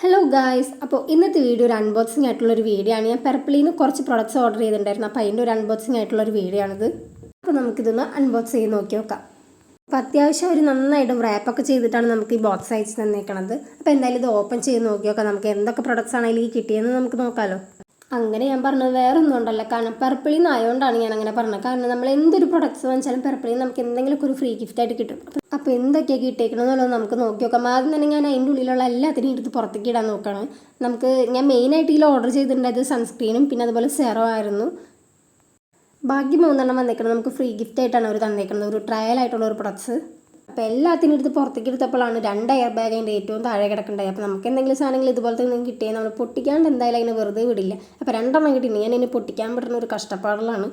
Hello guys, അപ്പോൾ ഇന്നത്തെ video ഒരു അൺബോക്സിംഗ് ആയിട്ടുള്ളൊരു വീഡിയോ ആണ്. ഞാൻ പെർപ്പിളിൽ നിന്ന് കുറച്ച് പ്രൊഡക്ട്സ് ഓർഡർ ചെയ്തിട്ടുണ്ടായിരുന്നു. അപ്പോൾ അതിൻ്റെ ഒരു അൺബോക്സിംഗ് ആയിട്ടുള്ളൊരു വീഡിയോ ആണിത്. അപ്പോൾ നമുക്കിതൊന്ന് അൺബോക്സ് ചെയ്ത് നോക്കി നോക്കാം. അപ്പോൾ അത്യാവശ്യം ഒരു നന്നായിട്ട് റാപ്പൊക്കെ ചെയ്തിട്ടാണ് നമുക്ക് ഈ ബോക്സ് അയച്ച് തന്നേക്കണത്. അപ്പോൾ എന്തായാലും ഇത് ഓപ്പൺ ചെയ്ത് നോക്കി നോക്കാം. നമുക്ക് എന്തൊക്കെ പ്രൊഡക്ട്സ് ആണ് ഇതിൽ കിട്ടിയെന്ന് നമുക്ക് നോക്കാമല്ലോ. അങ്ങനെ ഞാൻ പറഞ്ഞത് വേറെ ഒന്നും ഉണ്ടല്ലോ, കാരണം പെർപ്പിളിൽ നിന്ന് ആയതുകൊണ്ടാണ് ഞാൻ അങ്ങനെ പറഞ്ഞത്. കാരണം നമ്മൾ എന്തൊരു പ്രൊഡക്ട്സ് വാങ്ങിച്ചാലും പെർപ്പിളിൽ നമുക്ക് എന്തെങ്കിലുമൊക്കെ ഒരു ഫ്രീ ഗിഫ്റ്റായിട്ട് കിട്ടും. അപ്പോൾ എന്തൊക്കെയാണ് കിട്ടിയേക്കണമെന്നുള്ളത് നമുക്ക് നോക്കി നോക്കാം. ആദ്യം തന്നെ ഞാൻ അതിൻ്റെ ഉള്ളിലുള്ള എല്ലാത്തിനും എടുത്ത് പുറത്തേക്ക് ഇടാൻ നോക്കുകയാണ്. ഞാൻ മെയിനായിട്ട് ഇതിൽ ഓർഡർ ചെയ്തിട്ടുണ്ടായത് സൺസ്ക്രീനും പിന്നെ അതുപോലെ സെറോ ആയിരുന്നു. ബാക്കി 3 വന്നേക്കുന്നത് നമുക്ക് ഫ്രീ ഗിഫ്റ്റായിട്ടാണ് അവർ തന്നേക്കുന്നത്, ഒരു ട്രയൽ ആയിട്ടുള്ള ഒരു പ്രൊഡക്ട്സ്. അപ്പോൾ എല്ലാത്തിനും എടുത്ത് പുറത്തേക്ക് എടുത്തപ്പോഴാണ് 2 എയർ ബാഗ് അതിൻ്റെ ഏറ്റവും താഴെ കിടക്കേണ്ടത്. അപ്പോൾ നമുക്ക് എന്തെങ്കിലും സാധനങ്ങൾ ഇതുപോലത്തെ എന്തെങ്കിലും കിട്ടിയാൽ നമ്മൾ പൊട്ടിക്കാണ്ട് എന്തായാലും അതിനെ വെറുതെ വിടില്ല. അപ്പോൾ 2 കിട്ടിയിട്ടുണ്ട്. ഞാൻ ഇതിനെ പൊട്ടിക്കാൻ പറ്റുന്ന ഒരു കഷ്ടപ്പാടിലാണ്.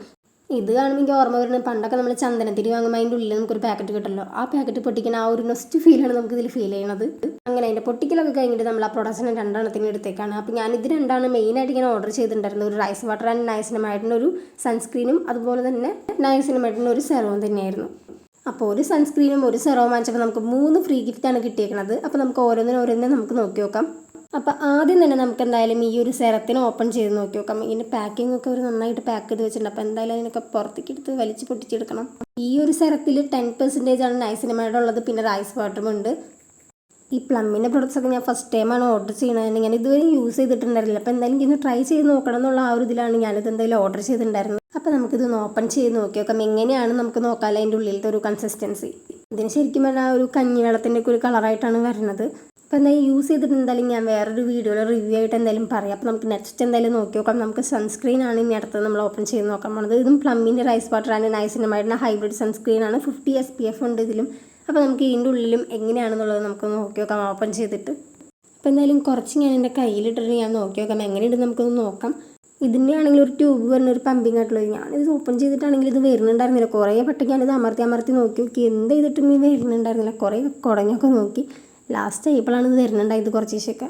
ഇത് കാണുമ്പോൾ എനിക്ക് ഓർമ്മ വരുന്നത് പണ്ടൊക്കെ നമ്മൾ ചന്ദനത്തിരി വാങ്ങുമ്പോൾ അതിൻ്റെ ഉള്ളിൽ നമുക്കൊരു പാക്കറ്റ് കിട്ടല്ലോ, ആ പാക്കറ്റ് പൊട്ടിക്കുന്ന ആ ഒരു നെസ്റ്റ് ഫീലാണ് നമുക്ക് ഇതിൽ ഫീൽ ചെയ്യണത്. അങ്ങനെ അതിൻ്റെ പൊട്ടിക്കലൊക്കെ കഴിഞ്ഞിട്ട് നമ്മൾ ആ പ്രൊഡക്ട്സിനെ 2 എടുത്തേക്കാണ്. അപ്പോൾ ഞാനിത് 2 മെയിനായിട്ട് ഞാൻ ഓർഡർ ചെയ്തിട്ടുണ്ടായിരുന്നു. ഒരു റൈസ് വാട്ടർ ആൻഡ് നയസിനമായിട്ടുള്ള ഒരു സൺസ്ക്രീനും അതുപോലെ തന്നെ നയസിനമായിട്ടുള്ള ഒരു സെറവും തന്നെയായിരുന്നു. അപ്പോൾ ഒരു സൺസ്ക്രീനും ഒരു സെറവും വാങ്ങിച്ചപ്പോൾ നമുക്ക് 3 ഫ്രീ ഗിഫ്റ്റാണ് കിട്ടിയേക്കുന്നത്. അപ്പോൾ നമുക്ക് ഓരോന്നിനും നമുക്ക് നോക്കി നോക്കാം. അപ്പോൾ ആദ്യം തന്നെ നമുക്ക് എന്തായാലും ഈ ഒരു സെറത്തിന് ഓപ്പൺ ചെയ്ത് നോക്കി നോക്കാം. ഇതിൻ്റെ പാക്കിംഗ് ഒക്കെ ഒരു നന്നായിട്ട് പാക്ക് ചെയ്ത് വെച്ചിട്ടുണ്ട്. അപ്പോൾ എന്തായാലും അതിനൊക്കെ പുറത്തേക്ക് എടുത്ത് വലിച്ച് പൊട്ടിച്ചെടുക്കണം. ഈ ഒരു സെറത്തിൽ 10% ആണ് നയസിനമൈഡ് ഉള്ളത്, പിന്നെ റൈസ് വാട്ടറും ഉണ്ട്. ഈ പ്ലമ്മിൻ്റെ പ്രൊഡക്ട്സ് ഒക്കെ ഞാൻ ഫസ്റ്റ് ടൈമാണ് ഓർഡർ ചെയ്യണത്. ഞാൻ ഇതുവരെ യൂസ് ചെയ്തിട്ടുണ്ടായിരുന്നില്ല. അപ്പോൾ എന്തായാലും ഇന്ന് ട്രൈ ചെയ്ത് നോക്കണം എന്നുള്ള ആ ഒരു ഇതിലാണ് ഞാനിത് എന്തായാലും ഓർഡർ ചെയ്തിട്ടുണ്ടായിരുന്നത്. അപ്പോൾ നമുക്കിതൊന്ന് ഓപ്പൺ ചെയ്ത് നോക്കി നോക്കാം. എങ്ങനെയാണ് നമുക്ക് നോക്കാമല്ലോ അതിൻ്റെ ഉള്ളിലത്തെ ഒരു കൺസിസ്റ്റൻസി. ഇതിന് ശരിക്കും പറഞ്ഞാൽ ഒരു കഞ്ഞിവെള്ളത്തിൻ്റെ ഒക്കെ ഒരു കളറായിട്ടാണ് വരുന്നത്. അപ്പോൾ എന്തായാലും യൂസ് ചെയ്തിട്ട് എന്തായാലും ഞാൻ വേറൊരു വീഡിയോയിൽ റിവ്യൂ ആയിട്ട് എന്തായാലും പറയാം. അപ്പോൾ നമുക്ക് നെക്സ്റ്റ് എന്തായാലും നോക്കി നോക്കാം. നമുക്ക് സൺസ്ക്രീൻ ആണ് ഇനി അടുത്തത് നമ്മൾ ഓപ്പൺ ചെയ്ത് നോക്കാൻ പോകുന്നത്. ഇതും പ്ലമ്മിൻ്റെ റൈസ് വാട്ടർ ആൻഡ് നയസിനമൈഡിൻ്റെ ഹൈബ്രിഡ് സൺസ്ക്രീൻ ആണ്. 50 SPF ഉണ്ട് ഇതിലും. അപ്പോൾ നമുക്ക് ഇതിൻ്റെ ഉള്ളിലും എങ്ങനെയാണെന്നുള്ളത് നമുക്ക് നോക്കി നോക്കാം ഓപ്പൺ ചെയ്തിട്ട്. അപ്പോൾ എന്തായാലും കുറച്ച് ഞാൻ എൻ്റെ കയ്യിലിട്ടിട്ട് ഞാൻ നോക്കി നോക്കാം എങ്ങനെയുണ്ട് നമുക്കൊന്ന് നോക്കാം. ഇതിൻ്റെ ആണെങ്കിൽ ഒരു ട്യൂബ് വരുന്ന ഒരു പമ്പിങ് ആയിട്ടുള്ളത്. ഞാനിത് ഓപ്പൺ ചെയ്തിട്ടാണെങ്കിൽ ഇത് വരുന്നുണ്ടായിരുന്നില്ല. കുറേ പെട്ടെന്ന് ഞാനിത് അമർത്തി നോക്കി എന്ത് ചെയ്തിട്ടും ഇത് വരുന്നുണ്ടായിരുന്നില്ല. കുറേ കുടഞ്ഞൊക്കെ നോക്കി ലാസ്റ്റ് ആയപ്പോഴാണ് ഇത് വരുന്നുണ്ടായത്. കുറച്ച് ദിവസമൊക്കെ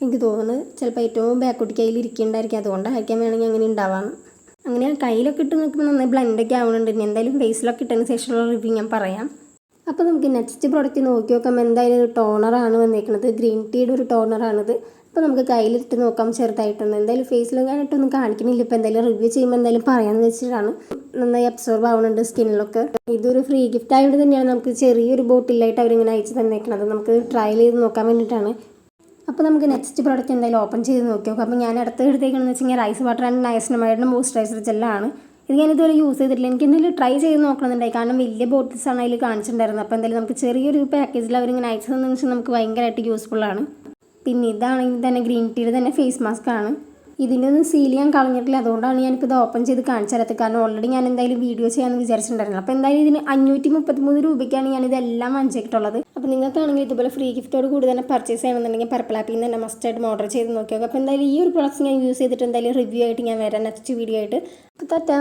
എനിക്ക് തോന്നുന്നത് ചിലപ്പോൾ ഏറ്റവും ബാക്കോട്ട് കയ്യിൽ ഇരിക്കുന്നുണ്ടായിരിക്കും, അതുകൊണ്ടായിരിക്കാൻ വേണമെങ്കിൽ അങ്ങനെ ഉണ്ടാവാം. അങ്ങനെ കയ്യിലൊക്കെ ഇട്ട് നോക്കുമ്പോൾ നന്നായി ബ്ലെൻഡൊക്കെ ആവുന്നുണ്ട്. ഇനി എന്തായാലും ഫേസിലൊക്കെ ഇട്ടതിന് ശേഷമുള്ള റിവ്യൂ ഞാൻ പറയാം. അപ്പോൾ നമുക്ക് നെക്സ്റ്റ് പ്രോഡക്റ്റ് നോക്കി നോക്കാം. എന്തായാലും ഒരു ടോണറാണ് വന്നേക്കുന്നത്, ഗ്രീൻ ടീയുടെ ഒരു ടോണറാണിത്. അപ്പോൾ നമുക്ക് കയ്യിലിട്ട് നോക്കാം ചെറുതായിട്ടൊന്ന്. എന്തായാലും ഫേസിലൊക്കെയായിട്ടൊന്നും കാണിക്കുന്നില്ല. ഇപ്പോൾ എന്തായാലും റിവ്യൂ ചെയ്യുമ്പോൾ എന്തായാലും പറയാമെന്ന് വെച്ചിട്ടാണ്. നന്നായി അബ്സോർബ് ആവുന്നുണ്ട് സ്കിന്നിലൊക്കെ. ഇതൊരു ഫ്രീ ഗിഫ്റ്റ് ആയതുകൊണ്ട് തന്നെയാണ് നമുക്ക് ചെറിയൊരു ബോട്ടിലായിട്ട് അവരിങ്ങനെ അയച്ച് തന്നേക്കുന്നത്. നമുക്ക് ട്രയൽ ചെയ്ത് നോക്കാൻ വേണ്ടിയിട്ടാണ്. അപ്പോൾ നമുക്ക് നെക്സ്റ്റ് പ്രോഡക്റ്റ് എന്തായാലും ഓപ്പൺ ചെയ്ത് നോക്കി നോക്കാം. അപ്പോൾ ഞാൻ അടുത്ത് എടുത്തേക്കണമെന്ന് വെച്ച് കഴിഞ്ഞാൽ റൈസ് വാട്ടർ ആൻഡ് നയസിനമൈഡിൻ്റെ മോയ്സ്ചറൈസർ ജെല്ലാണ്. ഇത് ഞാനിതുവരെ യൂസ് ചെയ്തിട്ടില്ല. എനിക്ക് എന്തായാലും ട്രൈ ചെയ്ത് നോക്കണമെന്നുണ്ടായി, കാരണം വലിയ ബോട്ടിൽസാണ് അതിൽ കാണിച്ചിട്ടുണ്ടായിരുന്നത്. അപ്പോൾ എന്തായാലും നമുക്ക് ചെറിയൊരു പാക്കേജിൽ അവരിങ്ങനെ അയച്ചു തന്നതെന്ന് വെച്ചാൽ നമുക്ക് ഭയങ്കരമായിട്ട് യൂസ്ഫുള്ളാണ്. പിന്നെ ഇതാണെങ്കിൽ തന്നെ ഗ്രീൻ ടീയുടെ തന്നെ ഫേസ് മാസ്ക് ആണ്. ഇതിൻ്റെ ഒന്നും സീൽ ചെയ്യാൻ കളഞ്ഞിട്ടില്ല, അതുകൊണ്ടാണ് ഞാനിപ്പോൾ ഇത് ഓപ്പൺ ചെയ്ത് കാണിച്ചു തരാത്തത്. കാരണം ഓൾറെഡി ഞാൻ എന്തായാലും വീഡിയോ ചെയ്യാമെന്ന് വിചാരിച്ചിട്ടുണ്ടായിരുന്നു. അപ്പോൾ എന്തായാലും ഇതിന് 533 രൂപയ്ക്കാണ് ഞാനിതെല്ലാം വാങ്ങിച്ചിട്ടുള്ളത്. അപ്പോൾ നിങ്ങൾക്കാണെങ്കിൽ ഇതുപോലെ ഫ്രീ ഗിഫ്റ്റോട് കൂടി തന്നെ പർച്ചേസ് ചെയ്യണമെന്നുണ്ടെങ്കിൽ പർപ്പിൾ ആപ്പിൽ നിന്ന് തന്നെ മസ്റ്റായിട്ട് ഓർഡർ ചെയ്ത് നോക്കിയോക്കാം. അപ്പോൾ എന്തായാലും ഈ ഒരു പ്രോഡക്റ്റ്സ് ഞാൻ യൂസ് ചെയ്തിട്ട് എന്തായാലും റിവ്യൂ ആയിട്ട് ഞാൻ വരാം നെക്സ്റ്റ് വീഡിയോ ആയിട്ട്. അപ്പോൾ ടാറ്റാ.